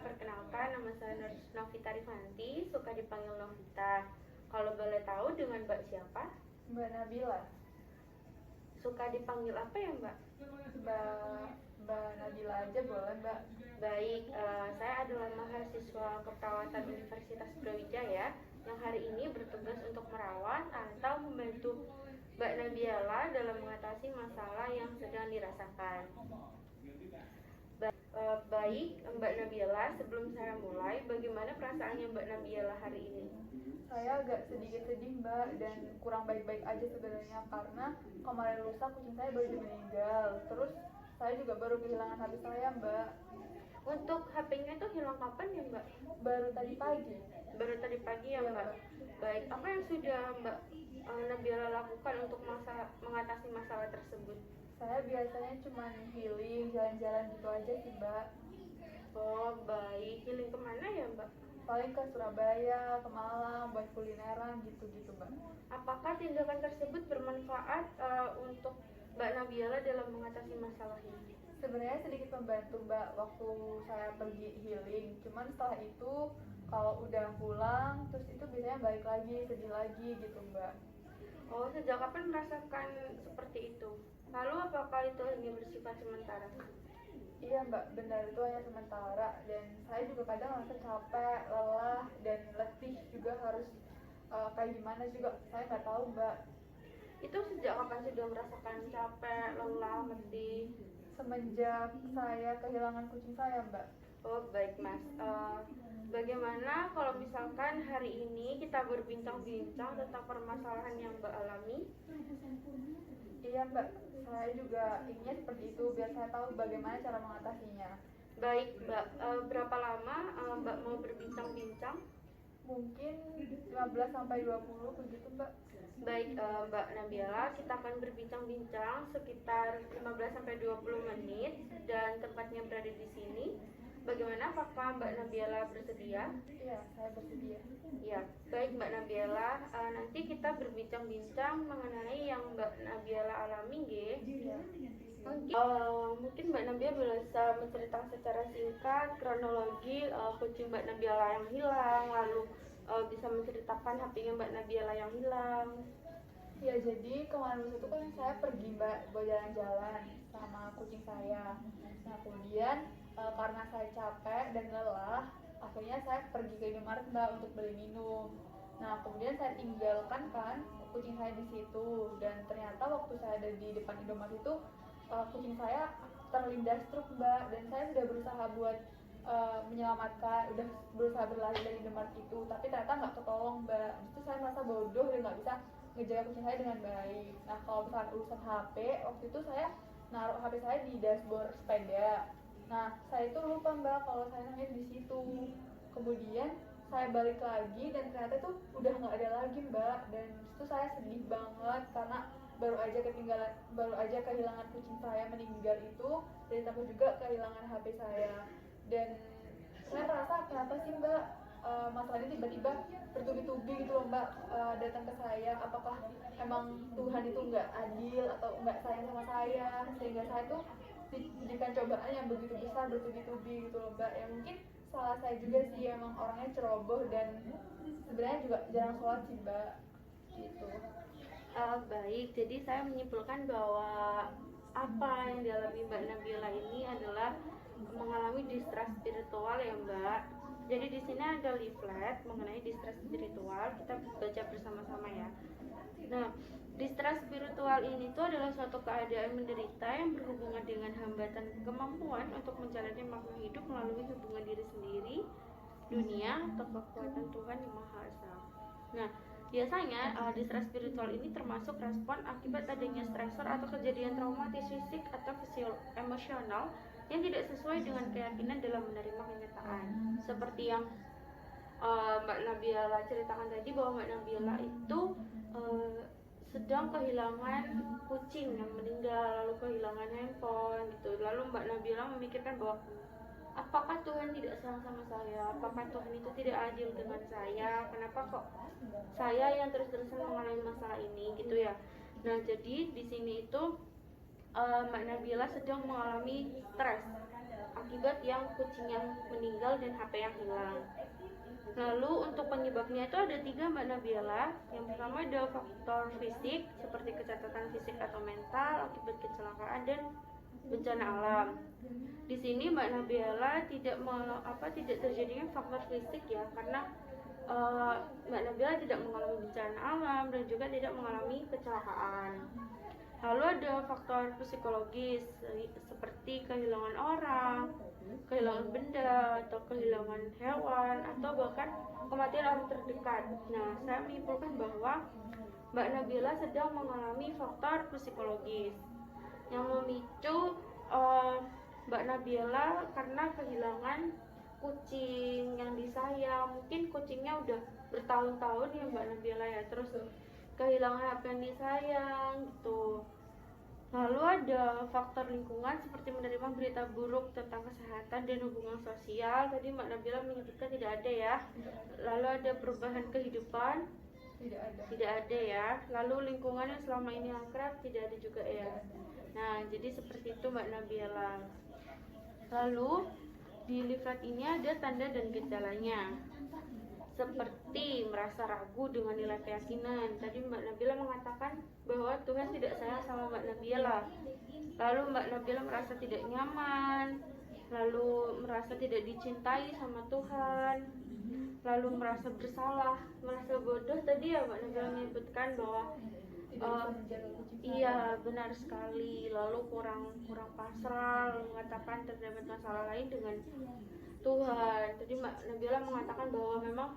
perkenalkan nama saya Novita Rifanti, suka dipanggil Novita. Kalau boleh tahu dengan Mbak siapa? Mbak Nabila. Suka dipanggil apa ya Mbak? Mbak Nabila aja boleh Mbak. Baik, saya adalah mahasiswa keperawatan Universitas Brawijaya yang hari ini bertugas untuk merawat atau membantu Mbak Nabila dalam mengatasi masalah yang sedang dirasakan. Baik, Mbak Nabila, sebelum saya mulai, bagaimana perasaannya Mbak Nabila hari ini? Saya agak sedikit sedih Mbak dan kurang baik-baik aja sebenarnya karena kemarin lusa kucing saya baru meninggal. Terus saya juga baru kehilangan HP saya Mbak. Untuk HP-nya itu hilang kapan ya Mbak? Baru tadi pagi. Baru tadi pagi ya Mbak? Baik, apa yang sudah Mbak Nabila lakukan untuk mengatasi masalah tersebut? Saya biasanya cuma healing, jalan-jalan gitu aja sih Mbak. Oh baik, healing kemana ya Mbak? Paling ke Surabaya, ke Malang, buat kulineran gitu-gitu Mbak. Apakah tindakan tersebut bermanfaat untuk Mbak Nabila dalam mengatasi masalah ini? Sebenarnya sedikit membantu Mbak waktu saya pergi healing. Cuman setelah itu kalau udah pulang terus itu biasanya balik lagi, sedih lagi gitu Mbak. Oh, sejak kapan merasakan seperti itu? Lalu apakah itu hanya bersifat sementara? Iya Mbak, benar itu hanya sementara dan saya juga kadang merasa capek, lelah dan letih juga harus kayak gimana juga saya nggak tahu Mbak. Itu sejak kapan sudah merasakan capek, lelah, letih? Semenjak saya kehilangan kucing saya Mbak. Oh baik Mas, bagaimana kalau misalkan hari ini kita berbincang-bincang tentang permasalahan yang Mbak alami? Iya Mbak, saya juga inginnya seperti itu biar saya tahu bagaimana cara mengatasinya. Baik Mbak, berapa lama Mbak mau berbincang-bincang? Mungkin 15-20 begitu Mbak. Baik Mbak Nabila, kita akan berbincang-bincang sekitar 15-20 menit dan tempatnya berada di sini. Bagaimana, apakah Mbak Nabila bersedia? Iya, saya bersedia. Ya, baik Mbak Nabila, nanti kita berbincang-bincang mengenai yang Mbak Nabila alami nggih. Iya. Mungkin Mbak Nabila bisa menceritakan secara singkat kronologi kucing Mbak Nabila yang hilang, lalu bisa menceritakan HP-nya Mbak Nabila yang hilang. Ya jadi kemarin itu kan saya pergi Mbak buat jalan-jalan sama kucing saya. Nah kemudian karena saya capek dan lelah, akhirnya saya pergi ke Indomaret Mbak untuk beli minum. Nah kemudian saya tinggalkan kan kucing saya di situ dan ternyata waktu saya ada di depan Indomaret itu kucing saya terlindas truk Mbak dan saya sudah berusaha buat menyelamatkan, udah berusaha berlari dari Indomaret itu, tapi ternyata nggak ketolong Mbak. Itu saya merasa bodoh dan nggak bisa ngejaga kucing saya dengan baik. Nah kalau misalkan urusan HP, waktu itu saya naruh HP saya di dashboard sepeda. Nah saya itu lupa Mbak kalau saya naruhnya di situ. Kemudian saya balik lagi dan ternyata itu udah nggak ada lagi Mbak. Dan itu saya sedih banget karena baru aja kehilangan kucing saya meninggal itu, dan ditambah juga kehilangan HP saya. Dan saya merasa kenapa sih Mbak masalah ini tiba-tiba bertubi-tubi gitu loh Mbak datang ke saya. Apakah emang Tuhan itu nggak adil atau nggak sayang sama saya sehingga saya tuh diberikan cobaan yang begitu besar bertubi-tubi gitu loh Mbak. Ya mungkin salah saya juga sih, emang orangnya ceroboh dan sebenarnya juga jarang sholat sih Mbak gitu. Baik, jadi saya menyimpulkan bahwa apa yang dialami Mbak Nabila ini adalah mengalami distress spiritual ya Mbak. Jadi di sini ada leaflet mengenai distress spiritual, kita baca bersama-sama ya. Nah, distress spiritual ini tuh adalah suatu keadaan menderita yang berhubungan dengan hambatan kemampuan untuk menjalani makna hidup melalui hubungan diri sendiri, dunia, atau kekuatan Tuhan yang Maha Esa. Nah, biasanya distress spiritual ini termasuk respon akibat adanya stresor atau kejadian traumatis fisik atau emosional yang tidak sesuai dengan keyakinan dalam menerima kenyataan. Seperti yang Mbak Nabila ceritakan tadi, bahwa Mbak Nabila itu sedang kehilangan kucing yang meninggal, lalu kehilangan handphone gitu. Lalu Mbak Nabila memikirkan bahwa apakah Tuhan tidak sayang sama saya? Apakah Tuhan itu tidak adil dengan saya? Kenapa kok saya yang terus-terusan mengalami masalah ini gitu ya? Nah, jadi di sini itu Mbak Nabila sedang mengalami stres akibat yang kucing yang meninggal dan HP yang hilang. Lalu untuk penyebabnya itu ada 3 Mbak Nabila. Yang pertama ada faktor fisik seperti kecacatan fisik atau mental akibat kecelakaan dan bencana alam. Di sini Mbak Nabila tidak terjadinya faktor fisik ya, karena Mbak Nabila tidak mengalami bencana alam dan juga tidak mengalami kecelakaan. Lalu ada faktor psikologis seperti kehilangan orang, kehilangan benda, atau kehilangan hewan, atau bahkan kematian orang terdekat. Nah, saya menyimpulkan bahwa Mbak Nabila sedang mengalami faktor psikologis yang memicu Mbak Nabila karena kehilangan kucing yang disayang. Mungkin kucingnya udah bertahun-tahun ya Mbak Nabila ya, terus kehilangan HP yang disayang gitu. Lalu ada faktor lingkungan seperti menerima berita buruk tentang kesehatan dan hubungan sosial. Tadi Mbak Nabila menyebutkan tidak ada ya. Lalu ada perubahan kehidupan, tidak ada ya. Lalu lingkungan yang selama ini akrab, tidak ada juga ya. Nah, jadi seperti itu Mbak Nabila. Lalu di leaflet ini ada tanda dan gejalanya, seperti merasa ragu dengan nilai keyakinan. Tadi Mbak Nabila mengatakan bahwa Tuhan tidak sayang sama Mbak Nabila. Lalu Mbak Nabila merasa tidak nyaman, lalu merasa tidak dicintai sama Tuhan, lalu merasa bersalah, merasa bodoh. Tadi ya Mbak Nabila menyebutkan bahwa iya benar sekali. Lalu kurang pasrah, mengatakan terdapat masalah lain dengan Tuhan. Tadi Mbak Nabila mengatakan bahwa memang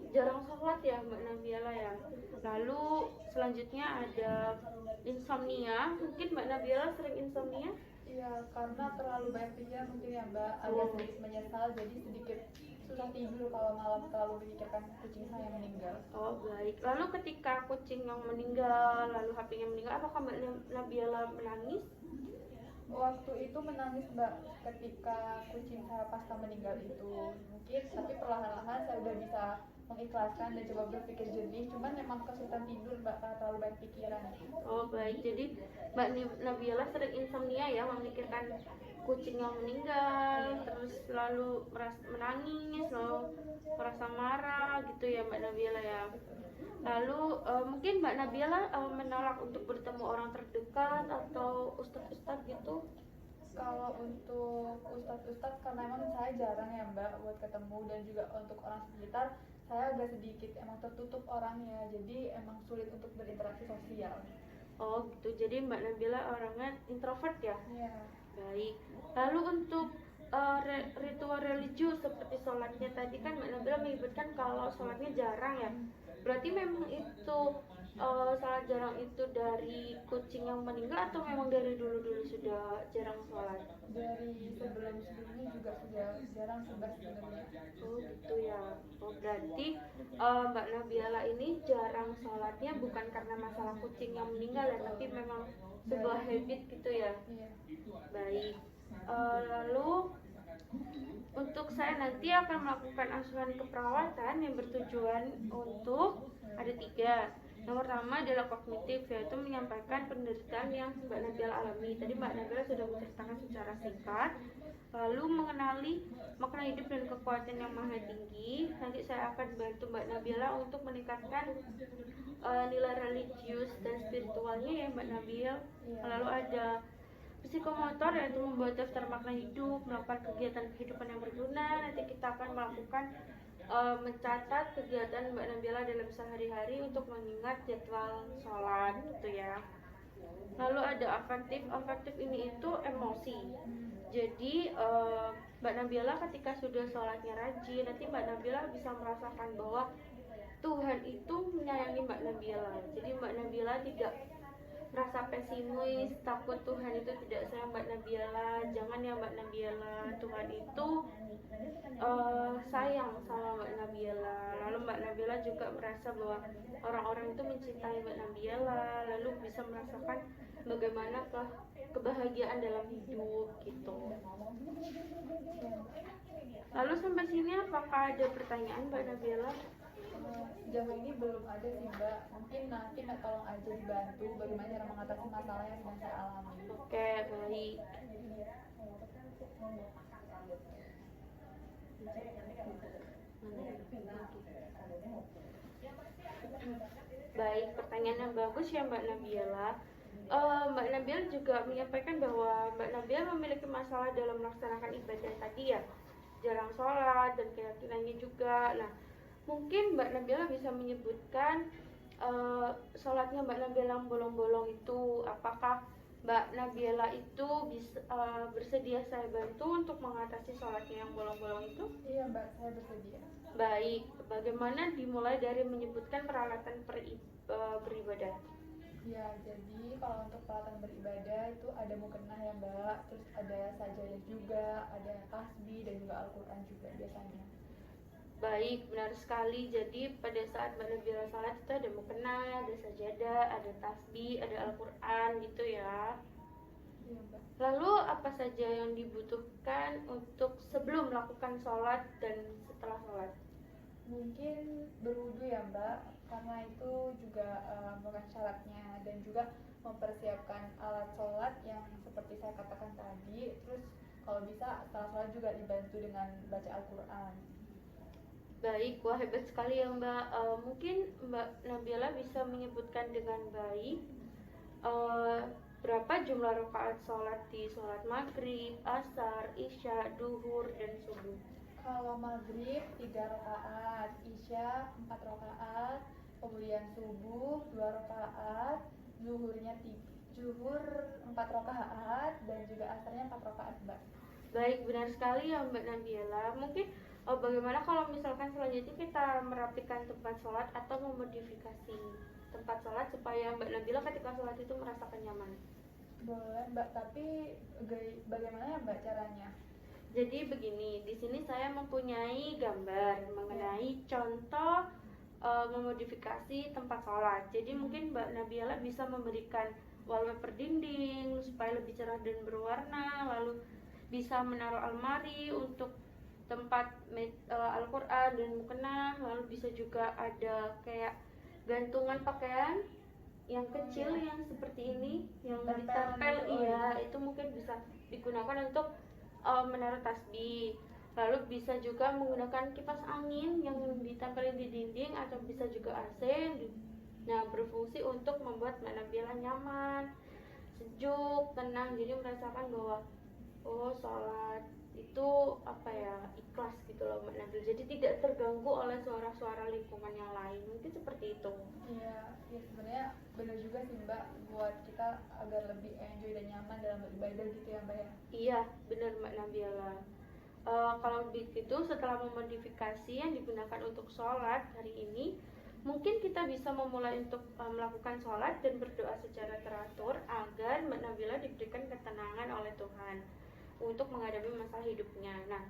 jarang sholat ya Mbak Nabila ya. Lalu selanjutnya ada insomnia. Mungkin Mbak Nabila sering insomnia? Iya, karena terlalu banyak pikiran mungkin ya Mbak, agak sedikit menyesal, jadi sedikit susah tidur kalau malam terlalu memikirkan kucing saya yang meninggal. Oh baik. Lalu ketika kucing yang meninggal, lalu HP-nya meninggal, apakah Mbak Nabila menangis? Waktu itu menangis Mbak ketika kucing saya pasca meninggal itu. Mungkin tapi perlahan-lahan saya udah bisa mengikhlaskan dan coba berpikir jernih, cuman memang kesulitan tidur Mbak karena terlalu banyak pikiran. Oh baik, jadi Mbak Nabila sering insomnia ya, memikirkan kucing yang meninggal, terus selalu menangis, selalu merasa marah gitu ya Mbak Nabila ya. Lalu mungkin Mbak Nabila menolak untuk bertemu orang terdekat atau ustadz-ustadz gitu? Kalau untuk ustadz-ustadz, karena emang saya jarang ya Mbak buat ketemu, dan juga untuk orang sekitar saya agak sedikit emang tertutup orangnya, jadi emang sulit untuk berinteraksi sosial. Oh gitu, jadi Mbak Nabila orangnya introvert ya? Iya. Baik. Lalu untuk ritual religius seperti sholatnya tadi kan Mbak Nabila menyebutkan kalau sholatnya jarang ya. Berarti memang itu salat jarang itu dari kucing yang meninggal atau memang dari dulu-dulu sudah jarang sholat? Dari sebelum-sebelumnya juga sudah jarang sebenarnya. Oh gitu ya. Oh berarti Mbak Nabila ini jarang sholatnya bukan karena masalah kucing yang meninggal ya, tapi memang sebuah habit gitu ya. Iya. Baik. Lalu untuk saya nanti akan melakukan asuhan keperawatan yang bertujuan untuk ada 3. Yang pertama adalah kognitif, yaitu menyampaikan penderitaan yang Mbak Nabila alami. Tadi Mbak Nabila sudah menceritakan secara singkat. Lalu mengenali makna hidup dan kekuatan yang maha tinggi. Nanti saya akan bantu Mbak Nabila untuk meningkatkan nilai religius dan spiritualnya ya Mbak Nabila. Lalu ada psikomotor, yaitu membuat daftar makna hidup, melakukan kegiatan kehidupan yang berguna. Nanti kita akan melakukan mencatat kegiatan Mbak Nabila dalam sehari-hari untuk mengingat jadwal sholat gitu ya. Lalu ada afektif ini itu emosi. Jadi Mbak Nabila ketika sudah sholatnya rajin, nanti Mbak Nabila bisa merasakan bahwa Tuhan itu menyayangi Mbak Nabila. Jadi Mbak Nabila tidak merasa pesimis, takut Tuhan itu tidak sayang Mbak Nabila. Jangan ya Mbak Nabila, Tuhan itu sayang sama Mbak Nabila. Lalu Mbak Nabila juga merasa bahwa orang-orang itu mencintai Mbak Nabila, lalu bisa merasakan bagaimana kebahagiaan dalam hidup gitu. Lalu sampai sini apakah ada pertanyaan Mbak Nabila? Jauh ini belum ada sih Mbak, mungkin nanti Mbak tolong aja dibantu bagaimana cara mengatasi masalah yang sedang saya alami. Oke, baik. Baik, pertanyaan yang bagus ya Mbak Nabila. Mbak Nabila juga menyampaikan bahwa Mbak Nabila memiliki masalah dalam melaksanakan ibadah tadi ya, jarang sholat dan keyakinannya juga. Nah, mungkin Mbak Nabila bisa menyebutkan sholatnya Mbak Nabila yang bolong-bolong itu, apakah Mbak Nabila itu bisa bersedia saya bantu untuk mengatasi sholatnya yang bolong-bolong itu? Iya Mbak, saya bersedia. Baik, bagaimana dimulai dari menyebutkan peralatan beribadah? Ya, jadi kalau untuk peralatan beribadah itu ada mukena ya Mbak, terus ada sajadah juga, ada tasbih dan juga Al-Quran juga biasanya. Baik, benar sekali. Jadi pada saat Mbak Nabila salat itu ada mukena, ada sajadah, ada tasbih, ada Al-Quran gitu ya. Iya Mbak. Lalu apa saja yang dibutuhkan untuk sebelum melakukan sholat dan setelah sholat? Mungkin berwudu ya Mbak, karena itu juga bukan syaratnya, dan juga mempersiapkan alat sholat yang seperti saya katakan tadi. Terus kalau bisa setelah sholat juga dibantu dengan baca Al-Quran. Baik, wah hebat sekali ya Mbak. Mungkin Mbak Nabila bisa menyebutkan dengan baik berapa jumlah rakaat sholat di sholat maghrib, asar, isya, duhur, dan subuh. Kalau maghrib 3 rakaat, isya 4 rakaat, kemudian subuh 2 rakaat, zuhur 4 rakaat, dan juga asarnya 4 rakaat Mbak. Baik, benar sekali ya Mbak Nabila. Mungkin bagaimana kalau misalkan selanjutnya kita merapikan tempat sholat atau memodifikasi tempat sholat supaya Mbak Nabila ketika sholat itu merasakan nyaman? Boleh Mbak, tapi bagaimana ya Mbak caranya? Jadi begini, di sini saya mempunyai gambar mengenai contoh memodifikasi tempat sholat. Jadi mungkin Mbak Nabila bisa memberikan wallpaper dinding supaya lebih cerah dan berwarna, lalu bisa menaruh almari untuk tempat Al-Quran dan mukena, lalu bisa juga ada kayak gantungan pakaian yang kecil yang seperti ini yang ditempel, iya itu mungkin bisa digunakan untuk menaruh tasbih. Lalu bisa juga menggunakan kipas angin yang ditempelin di dinding atau bisa juga AC. Nah, berfungsi untuk membuat Mbak Nabila nyaman, sejuk, tenang, jadi merasakan bahwa sholat itu ikhlas gitu loh Mbak Nabila, jadi tidak terganggu oleh suara-suara lingkungan yang lain, mungkin seperti itu. Iya, ya sebenarnya benar juga sih Mbak, buat kita agar lebih enjoy dan nyaman dalam beribadah gitu ya Mbak ya. Iya benar Mbak Nabila. Kalau begitu setelah memodifikasi yang digunakan untuk sholat hari ini, mungkin kita bisa memulai untuk melakukan sholat dan berdoa secara teratur agar Mbak Nabila diberikan ketenangan oleh Tuhan untuk menghadapi masa hidupnya. Nah,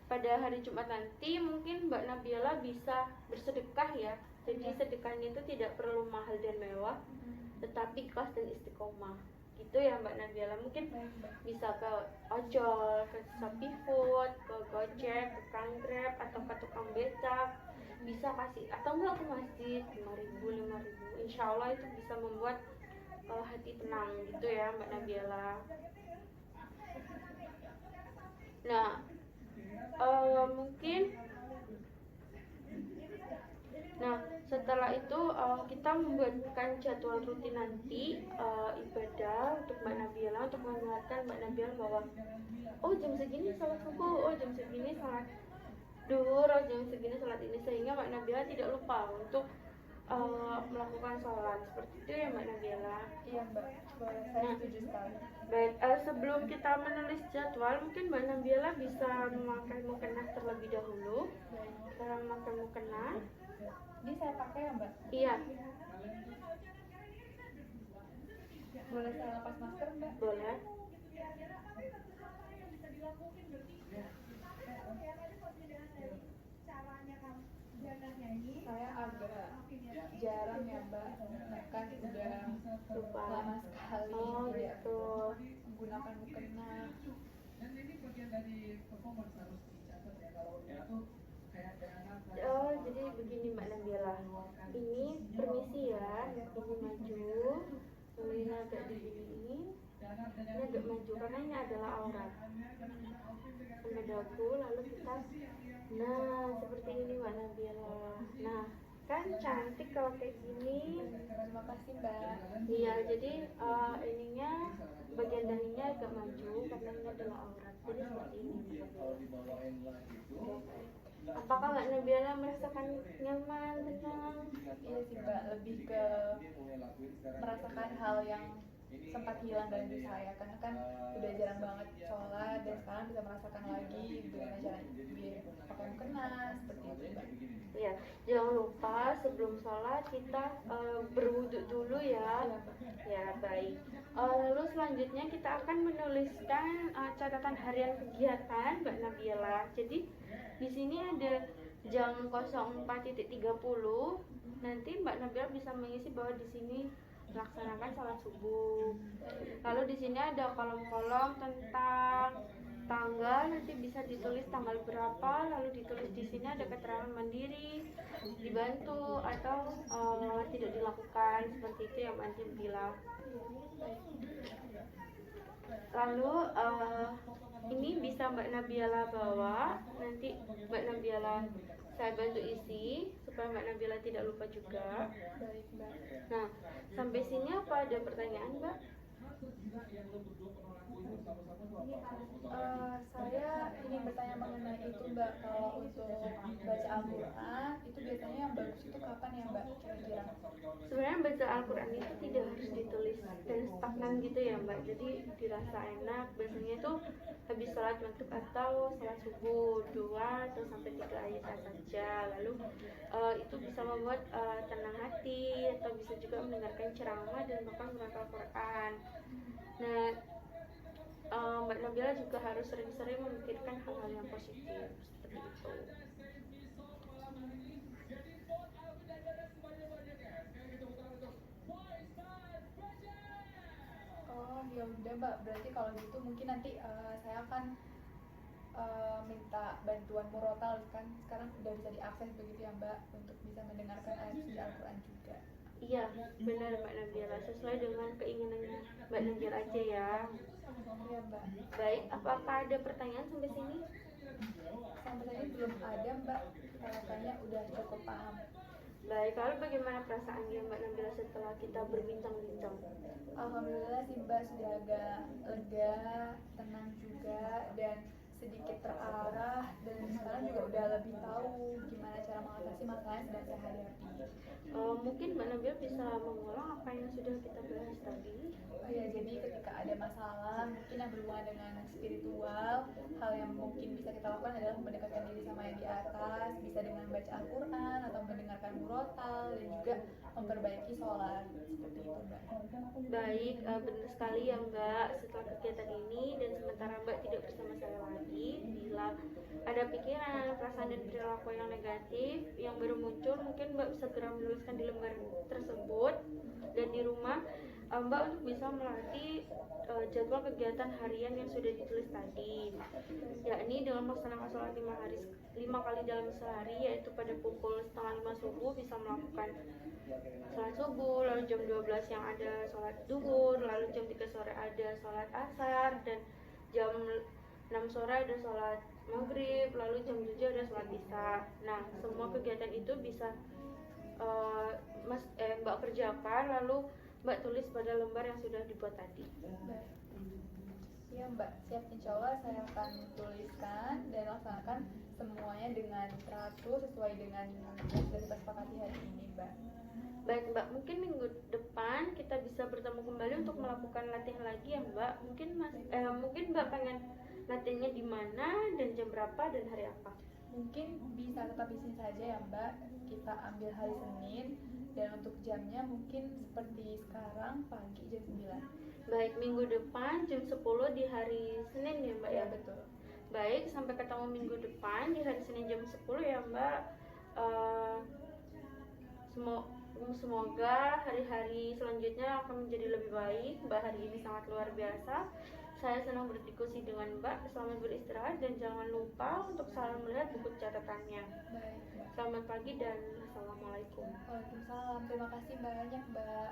pada hari Jumat nanti mungkin Mbak Nabila bisa bersedekah ya. Jadi sedekahnya itu tidak perlu mahal dan mewah, tetapi ikhlas dan istiqomah. Gitu ya Mbak Nabila. Mungkin bisa ke ojol, ke Shopee Food, ke Gojek, ke Grab atau ke tukang becak. Bisa kasih atau enggak ke masjid 5.000. Insya Allah itu bisa membuat hati tenang gitu ya Mbak Nabila. Nah, mungkin setelah itu kita membuatkan jadwal rutin nanti ibadah untuk Mbak Nabila, untuk mengingatkan Mbak Nabila bahwa jam segini salat subuh, jam segini salat duhur, jam segini salat ini, sehingga Mbak Nabila tidak lupa untuk melakukan sholat. Seperti itu ya Mbak Nabila. Iya Mbak, saya setuju sekali. Baik, sebelum kita menulis jadwal, mungkin Mbak Nabila bisa memakai mukena terlebih dahulu. Cara memakai mukena. Ini saya pakai ya Mbak? Iya. Boleh saya lepas masker Mbak? Boleh. Saya agak jarang ya Mbak, bahkan udah Lupa. lama sekali gitu. menggunakan mukena. Jadi begini Mbak Nabila, ini permisi ya, ini maju, ini agak diginiin, ini agak maju karena ini adalah aurat. sampai dagu, lalu kita seperti ini Mbak Nabila. Nah, kan cantik kalau kayak gini. Terima kasih Mbak. Iya, jadi ininya bagian dahinya agak maju karena ini adalah aurat. Jadi seperti ini. Apakah Mbak Nabila merasakan nyaman, tenang? Iya sih Mbak, lebih ke merasakan hal yang sempat hilang dalam diri saya, karena kan udah jarang banget sholat dan sekarang bisa merasakan lagi gimana caranya biar pakai mukena seperti itu Mbak. Ya, jangan lupa sebelum sholat kita berwudu dulu ya. Iya Mbak. Ya, baik. Lalu selanjutnya kita akan menuliskan catatan harian kegiatan Mbak Nabila. Jadi di sini ada jam 04.30. Nanti Mbak Nabila bisa mengisi bahwa di sini melaksanakan sholat subuh. Lalu di sini ada kolom-kolom tentang tanggal, nanti bisa ditulis tanggal berapa, lalu ditulis di sini ada keterangan mandiri, dibantu atau tidak dilakukan, seperti itu yang Mbak Nabila. Lalu ini bisa Mbak Nabila bawa, nanti Mbak Nabila saya bantu isi supaya Mbak Nabila tidak lupa juga. Baik Mbak. Nah, sampai sini apa ada pertanyaan Mbak? Saya ingin bertanya mengenai itu Mbak, kalau untuk baca Al-Quran itu biasanya yang bagus itu kapan ya Mbak kira-kira? Sebenarnya baca Al-Quran itu tidak harus ditulis dan stagnan gitu ya Mbak. Jadi dirasa enak, biasanya itu habis sholat maghrib atau sholat subuh 2 atau sampai 3 ayat saja. Lalu itu bisa membuat tenang hati, atau bisa juga mendengarkan ceramah dan bahkan membaca Al-Quran. Nah, Mbak Nabila juga harus sering-sering memikirkan hal-hal yang positif seperti itu. Oh ya udah Mbak, berarti kalau gitu mungkin nanti saya akan minta bantuan murotal, kan sekarang udah bisa diakses begitu ya Mbak, untuk bisa mendengarkan ayat suci Al-Quran juga. Iya, benar Mbak Nabila, sesuai dengan keinginannya Mbak Nabila aja ya. Iya Mbak. Baik, apakah ada pertanyaan sampai sini? Sampai tadi belum ada Mbak, kayaknya udah cukup paham. Baik, lalu bagaimana perasaannya Mbak Nabila setelah kita berbincang-bincang? Alhamdulillah sih Mbak, sudah agak lega, tenang juga, dan sedikit terarah, dan sekarang juga udah lebih tahu gimana cara mengatasi masalah yang sedang saya hadapi. Mungkin Mbak Nabila bisa mengulang apa yang sudah kita bahas tadi. Oh ya, jadi ketika ada masalah mungkin yang berhubungan dengan spiritual, hal yang mungkin bisa kita lakukan adalah mendekatkan diri sama yang di atas, bisa dengan baca Al-Quran atau mendengarkan murotal, dan juga memperbaiki sholat, seperti itu Mbak. Baik, benar sekali ya Mbak. Setelah kegiatan ini dan sementara Mbak tidak bersama saya lagi, bila ada pikiran, perasaan dan perilaku yang negatif yang baru muncul, mungkin Mbak bisa segera menuliskan di lembar tersebut, dan di rumah Mbak untuk bisa melatih jadwal kegiatan harian yang sudah ditulis tadi, yakni dengan melaksanakan sholat 5 kali dalam sehari, yaitu pada pukul 4:30 subuh bisa melakukan sholat subuh, lalu jam 12 yang ada sholat duhur, lalu jam 3 sore ada sholat asar, dan jam 6 sore ada sholat maghrib, lalu jam 7 ada sholat isya. Nah, semua kegiatan itu bisa Mbak kerjakan, lalu Mbak tulis pada lembar yang sudah dibuat tadi. Baik. Iya Mbak, siap, insya Allah saya akan tuliskan dan laksanakan semuanya dengan teratur sesuai dengan yang sudah kita sepakati hari ini Mbak. Baik Mbak, mungkin minggu depan kita bisa bertemu kembali untuk melakukan latihan lagi ya Mbak. Mungkin Mbak pengen latihannya di mana dan jam berapa dan hari apa? Mungkin bisa tetap di sini saja ya Mbak, kita ambil hari Senin, dan untuk jamnya mungkin seperti sekarang pagi jam 9. Baik, minggu depan jam 10 di hari Senin ya Mbak ya? Betul. Baik, sampai ketemu minggu depan di hari Senin jam 10 ya Mbak. Semoga hari-hari selanjutnya akan menjadi lebih baik. Mbak hari ini sangat luar biasa. Saya senang berdiskusi dengan Mbak. Selamat beristirahat dan jangan lupa untuk selalu melihat buku catatannya. Baik Mbak. Selamat pagi dan assalamualaikum. Waalaikumsalam, terima kasih banyak Mbak.